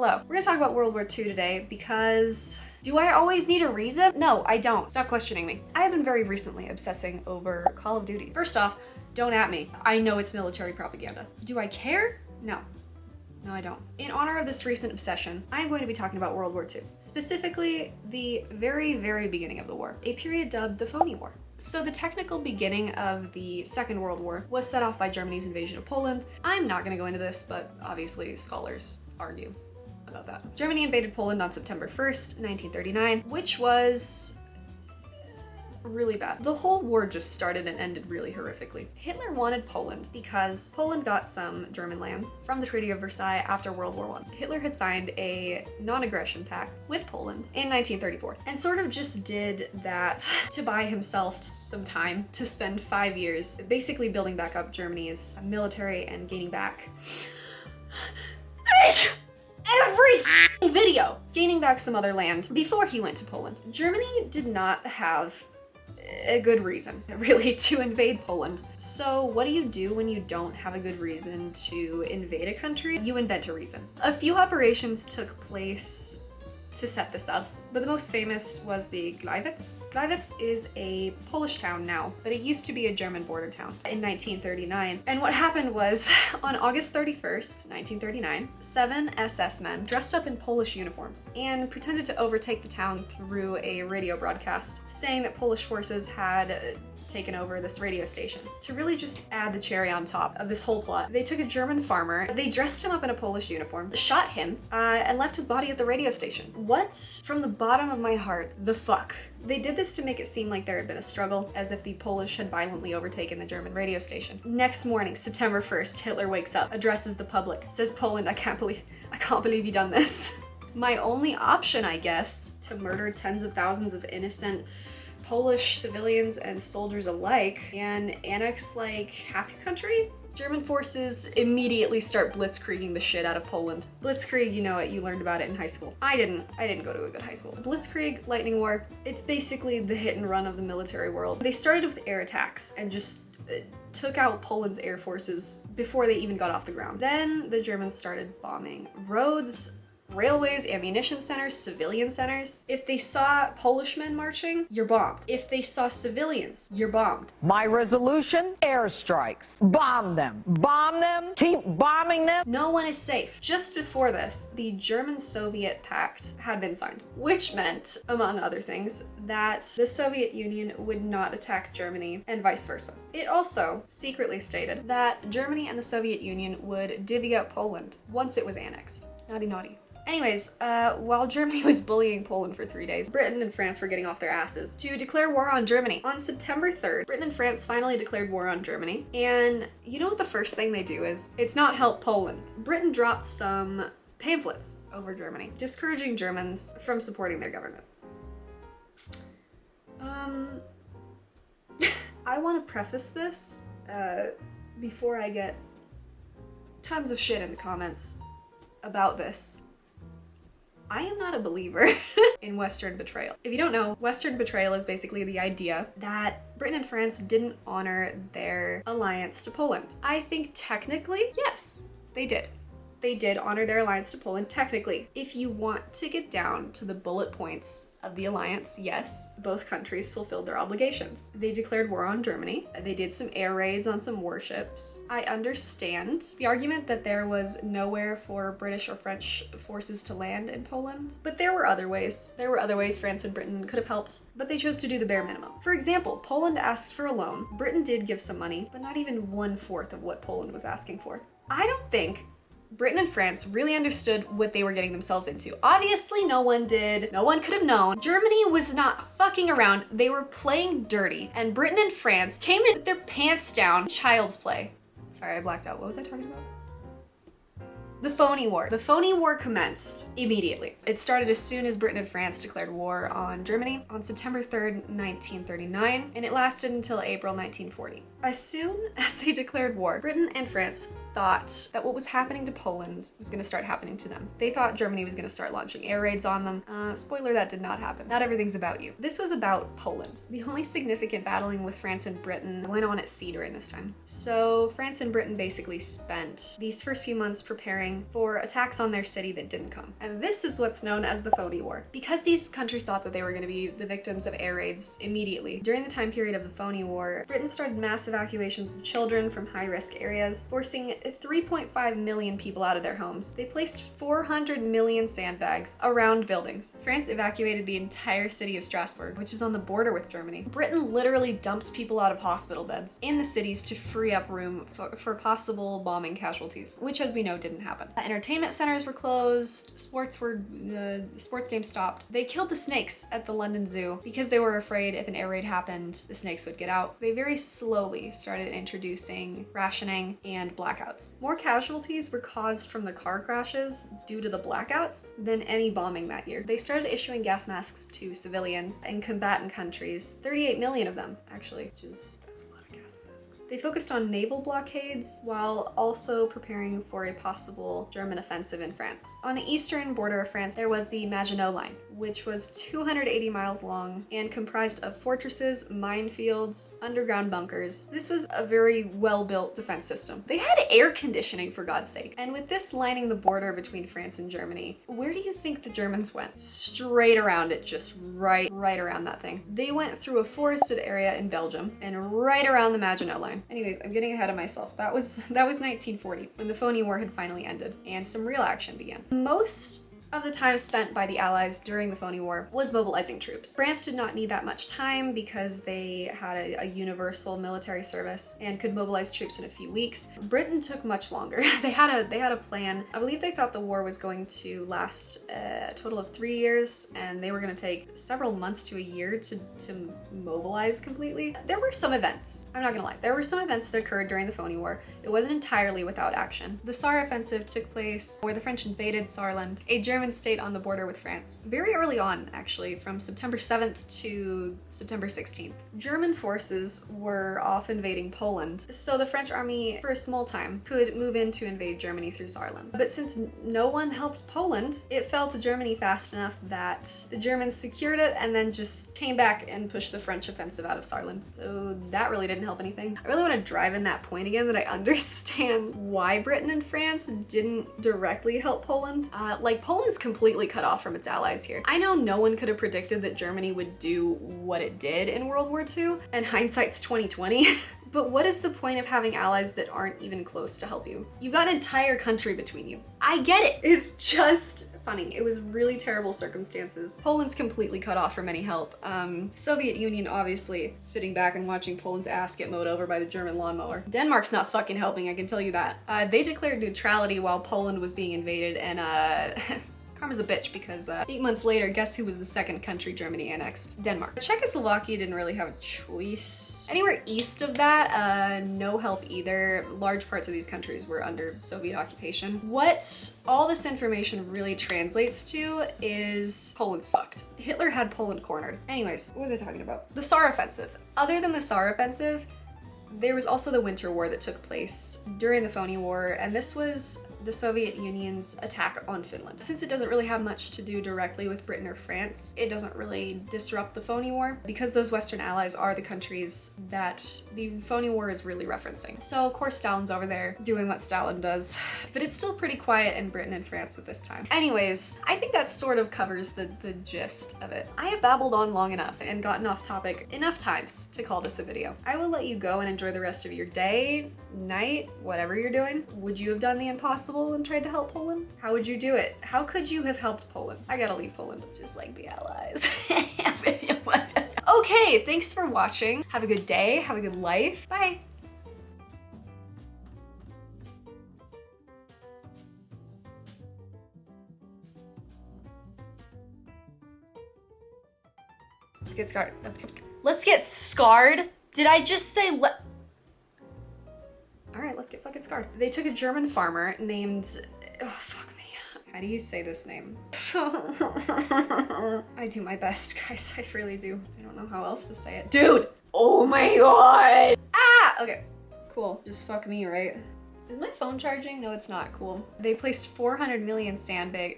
Hello. We're gonna talk about World War II today because do I always need a reason? No, I don't. Stop questioning me. I have been very recently obsessing over Call of Duty. First off, don't at me. I know it's military propaganda. Do I care? No. No, I don't. In honor of this recent obsession, I am going to be talking about World War II. Specifically, the very, very beginning of the war, a period dubbed the Phony War. So the technical beginning of the Second World War was set off by Germany's invasion of Poland. I'm not gonna go into this, but obviously scholars argue about that. Germany invaded Poland on September 1st, 1939, which was really bad. The whole war just started and ended really horrifically. Hitler wanted Poland because Poland got some German lands from the Treaty of Versailles after World War I. Hitler had signed a non-aggression pact with Poland in 1934 and sort of just did that to buy himself some time to spend 5 years basically building back up Germany's military and gaining back every video, gaining back some other land before he went to Poland. Germany did not have a good reason, really, to invade Poland. So what do you do when you don't have a good reason to invade a country? You invent a reason. A few operations took place to set this up, but the most famous was the Gliwice. Gliwice is a Polish town now, but it used to be a German border town in 1939. And what happened was, on August 31st, 1939, 7 SS men dressed up in Polish uniforms and pretended to overtake the town through a radio broadcast, saying that Polish forces had taken over this radio station. To really just add the cherry on top of this whole plot, they took a German farmer, they dressed him up in a Polish uniform, shot him, and left his body at the radio station. What? From the bottom of my heart, the fuck? They did this to make it seem like there had been a struggle, as if the Polish had violently overtaken the German radio station. Next morning, September 1st, Hitler wakes up, addresses the public, says, "Poland, I can't believe you done this." My only option, I guess, to murder tens of thousands of innocent Polish civilians and soldiers alike and annex like half your country? German forces immediately start blitzkrieging the shit out of Poland. Blitzkrieg, you know it, you learned about it in high school. I didn't go to a good high school. Blitzkrieg, Lightning War, it's basically the hit and run of the military world. They started with air attacks and just took out Poland's air forces before they even got off the ground. Then the Germans started bombing roads, railways, ammunition centers, civilian centers. If they saw Polish men marching, you're bombed. If they saw civilians, you're bombed. My resolution? Airstrikes. Bomb them. Bomb them. Keep bombing them. No one is safe. Just before this, the German-Soviet pact had been signed, which meant, among other things, that the Soviet Union would not attack Germany and vice versa. It also secretly stated that Germany and the Soviet Union would divvy up Poland once it was annexed. Naughty, naughty. Anyways, while Germany was bullying Poland for 3 days, Britain and France were getting off their asses to declare war on Germany. On September 3rd, Britain and France finally declared war on Germany, and you know what the first thing they do is? It's not help Poland. Britain dropped some pamphlets over Germany, discouraging Germans from supporting their government. I want to preface this before I get tons of shit in the comments about this. I am not a believer in Western betrayal. If you don't know, Western betrayal is basically the idea that Britain and France didn't honor their alliance to Poland. I think technically, yes, they did. They did honor their alliance to Poland technically. If you want to get down to the bullet points of the alliance, yes, both countries fulfilled their obligations. They declared war on Germany. They did some air raids on some warships. I understand the argument that there was nowhere for British or French forces to land in Poland, but there were other ways. There were other ways France and Britain could have helped, but they chose to do the bare minimum. For example, Poland asked for a loan. Britain did give some money, but not even 1/4 of what Poland was asking for. I don't think Britain and France really understood what they were getting themselves into. Obviously, no one did. No one could have known. Germany was not fucking around. They were playing dirty. And Britain and France came in with their pants down. Child's play. Sorry, I blacked out. What was I talking about? The Phony War. The Phony War commenced immediately. It started as soon as Britain and France declared war on Germany on September 3rd, 1939, and it lasted until April 1940. As soon as they declared war, Britain and France thought that what was happening to Poland was going to start happening to them. They thought Germany was going to start launching air raids on them. Spoiler, that did not happen. Not everything's about you. This was about Poland. The only significant battling with France and Britain went on at sea during this time. So France and Britain basically spent these first few months preparing for attacks on their city that didn't come. And this is what's known as the Phony War. Because these countries thought that they were going to be the victims of air raids immediately, during the time period of the Phony War, Britain started mass evacuations of children from high-risk areas, forcing 3.5 million people out of their homes. They placed 400 million sandbags around buildings. France evacuated the entire city of Strasbourg, which is on the border with Germany. Britain literally dumped people out of hospital beds in the cities to free up room for possible bombing casualties, which, as we know, didn't happen. Entertainment centers were closed, sports games stopped. They killed the snakes at the London Zoo because they were afraid if an air raid happened, the snakes would get out. They very slowly started introducing rationing and blackouts. More casualties were caused from the car crashes due to the blackouts than any bombing that year. They started issuing gas masks to civilians and combatant countries, 38 million of them, actually, that's a lot of gas masks. They focused on naval blockades while also preparing for a possible German offensive in France. On the eastern border of France, there was the Maginot Line, which was 280 miles long and comprised of fortresses, minefields, underground bunkers. This was a very well-built defense system. They had air conditioning, for God's sake. And with this lining the border between France and Germany, where do you think the Germans went? Straight around it, just right around that thing. They went through a forested area in Belgium and right around the Maginot Line. Anyways, I'm getting ahead of myself. That was 1940 when the Phony War had finally ended and some real action began. Most of the time spent by the Allies during the Phony War was mobilizing troops. France did not need that much time because they had a universal military service and could mobilize troops in a few weeks. Britain took much longer. They had a plan. I believe they thought the war was going to last a total of 3 years, and they were going to take several months to a year to mobilize completely. There were some events. I'm not gonna lie. There were some events that occurred during the Phony War. It wasn't entirely without action. The Saar Offensive took place where the French invaded Saarland, a German state on the border with France. Very early on, actually, from September 7th to September 16th. German forces were off invading Poland, so the French army, for a small time, could move in to invade Germany through Saarland. But since no one helped Poland, it fell to Germany fast enough that the Germans secured it and then just came back and pushed the French offensive out of Saarland. So that really didn't help anything. I really want to drive in that point again, that I understand why Britain and France didn't directly help Poland. Poland's completely cut off from its allies here. I know no one could have predicted that Germany would do what it did in World War II, and hindsight's 2020. But what is the point of having allies that aren't even close to help you? You got an entire country between you. I get it. It's just funny. It was really terrible circumstances. Poland's completely cut off from any help. Soviet Union obviously sitting back and watching Poland's ass get mowed over by the German lawnmower. Denmark's not fucking helping, I can tell you that. They declared neutrality while Poland was being invaded, and karma's a bitch, because 8 months later, guess who was the second country Germany annexed? Denmark. Czechoslovakia didn't really have a choice. Anywhere east of that, no help either. Large parts of these countries were under Soviet occupation. What all this information really translates to is Poland's fucked. Hitler had Poland cornered. Anyways, what was I talking about? The Saar Offensive. Other than the Saar Offensive, there was also the Winter War that took place during the Phony War, and this was the Soviet Union's attack on Finland. Since it doesn't really have much to do directly with Britain or France, it doesn't really disrupt the Phony War, because those Western allies are the countries that the Phony War is really referencing. So of course Stalin's over there doing what Stalin does, but it's still pretty quiet in Britain and France at this time. Anyways, I think that sort of covers the gist of it. I have babbled on long enough and gotten off topic enough times to call this a video. I will let you go and enjoy the rest of your day, night, whatever you're doing. Would you have done the impossible and tried to help Poland? How would you do it? How could you have helped Poland? I gotta leave Poland, just like the allies. Okay, thanks for watching. Have a good day, have a good life. Bye. Let's get scarred. Let's get scarred? Did I just say All right, let's get fucking scarred. They took a German farmer named, oh, fuck me. How do you say this name? I do my best, guys. I really do. I don't know how else to say it. Dude! Oh my god! Ah! Okay, cool. Just fuck me, right? Is my phone charging? No, it's not. Cool. They placed 400 million sandbags